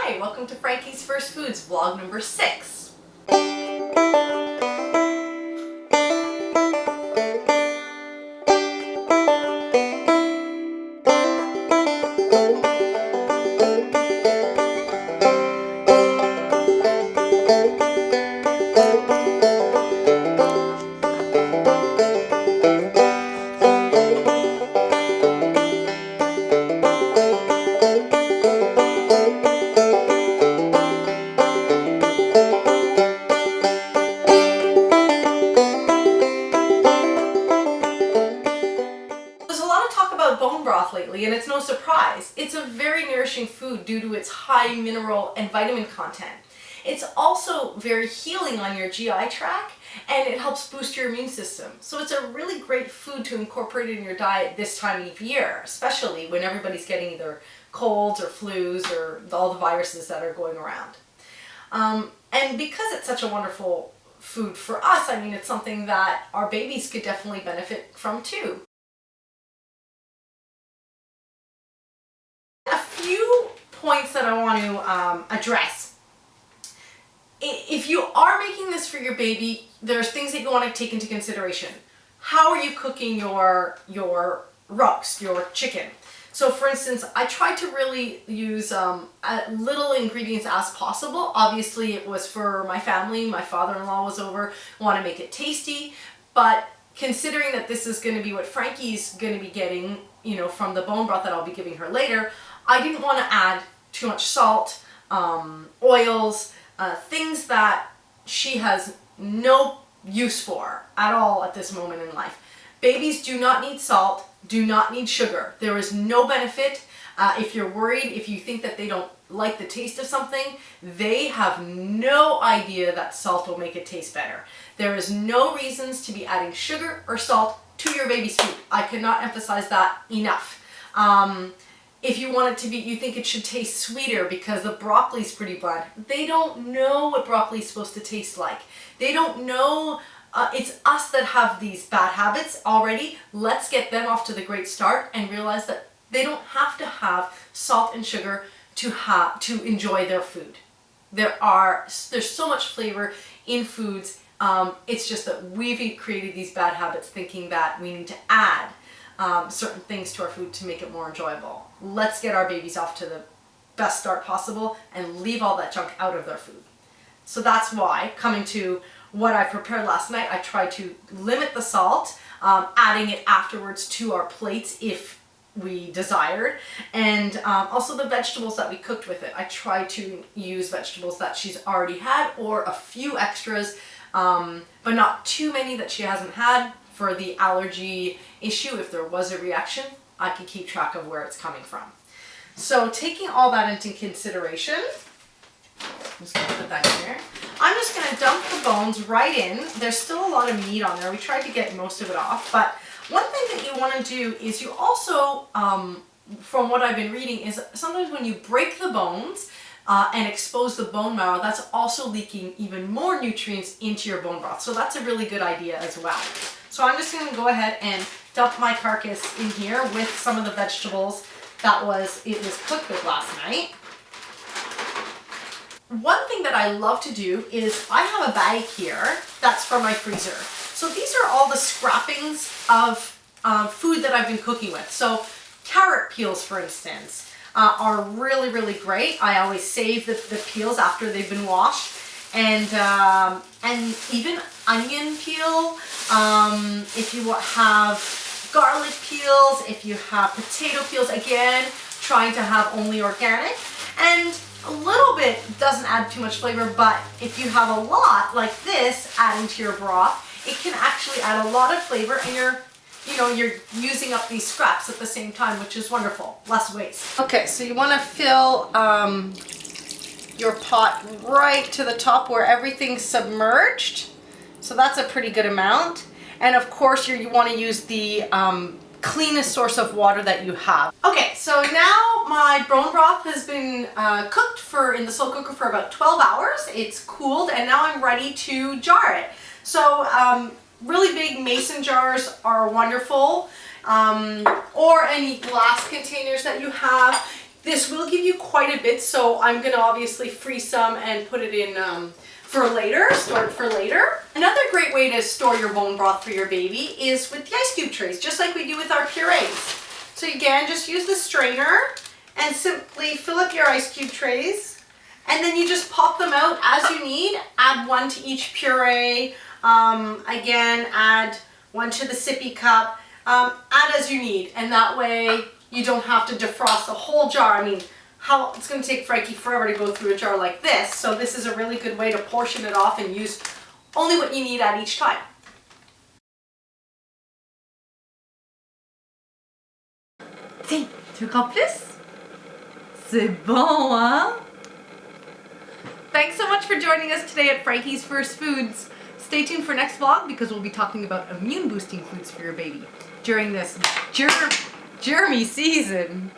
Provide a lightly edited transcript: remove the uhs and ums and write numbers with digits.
Hi, welcome to Frankie's First Foods, vlog number 6. Bone broth lately, and it's no surprise. It's a very nourishing food due to its high mineral and vitamin content. It's also very healing on your GI tract, and it helps boost your immune system. So it's a really great food to incorporate in your diet this time of year, especially when everybody's getting either colds or flus or all the viruses that are going around. And because it's such a wonderful food for us, I mean, it's something that our babies could definitely benefit from too. Few points that I want to address. If you are making this for your baby, there's things that you want to take into consideration. How are you cooking your roast, your chicken? So for instance, I tried to really use little ingredients as possible. Obviously it was for my family, my father-in-law was over, want to make it tasty, but considering that this is going to be what Frankie's going to be getting, you know, from the bone broth that I'll be giving her later, I didn't want to add too much salt, oils, things that she has no use for at all at this moment in life. Babies do not need salt, do not need sugar. There is no benefit. If you're worried, if you think that they don't like the taste of something, they have no idea that salt will make it taste better. There is no reasons to be adding sugar or salt to your baby's food. I cannot emphasize that enough. If you want it to be, you think it should taste sweeter because the broccoli is pretty bland. They don't know what broccoli is supposed to taste like. They don't know, it's us that have these bad habits already. Let's get them off to the great start and realize that they don't have to have salt and sugar to enjoy their food. There's so much flavor in foods. It's just that we've created these bad habits thinking that we need to add certain things to our food to make it more enjoyable. Let's get our babies off to the best start possible and leave all that junk out of their food. So that's why, coming to what I prepared last night, I tried to limit the salt, adding it afterwards to our plates if we desired, and also the vegetables that we cooked with it. I tried to use vegetables that she's already had or a few extras, but not too many that she hasn't had for the allergy issue. If there was a reaction, I can keep track of where it's coming from. So taking all that into consideration, I'm just going to put that in here. I'm just going to dump the bones right in. There's still a lot of meat on there. We tried to get most of it off, but one thing that you want to do is you also, from what I've been reading, is sometimes when you break the bones and expose the bone marrow, that's also leaking even more nutrients into your bone broth. So that's a really good idea as well. So I'm just going to go ahead and dump my carcass in here with some of the vegetables that it was cooked with last night. One thing that I love to do is I have a bag here that's from my freezer. So these are all the scrappings of food that I've been cooking with. So carrot peels, for instance, are really, really great. I always save the peels after they've been washed. And even onion peel, if you have garlic peels, if you have potato peels, again, trying to have only organic. And a little bit doesn't add too much flavor, but if you have a lot like this adding to your broth, it can actually add a lot of flavor, and you're using up these scraps at the same time, which is wonderful. Less waste. Okay, so you want to fill your pot right to the top where everything's submerged. So that's a pretty good amount. And of course you want to use the cleanest source of water that you have. Okay, so now my bone broth has been cooked in the slow cooker for about 12 hours. It's cooled, and now I'm ready to jar it. So really big mason jars are wonderful, or any glass containers that you have. This will give you quite a bit, so I'm gonna obviously freeze some and put it in for later, store it for later. Another great way to store your bone broth for your baby is with the ice cube trays, just like we do with our purees. So again, just use the strainer and simply fill up your ice cube trays, and then you just pop them out as you need. Add one to each puree. Again, add one to the sippy cup. Add as you need, and that way you don't have to defrost the whole jar. I mean, it's going to take Frankie forever to go through a jar like this, so this is a really good way to portion it off and use only what you need at each time. Tiens, tu veux encore plus? C'est bon, hein? Thanks so much for joining us today at Frankie's First Foods. Stay tuned for next vlog because we'll be talking about immune boosting foods for your baby during this germy season.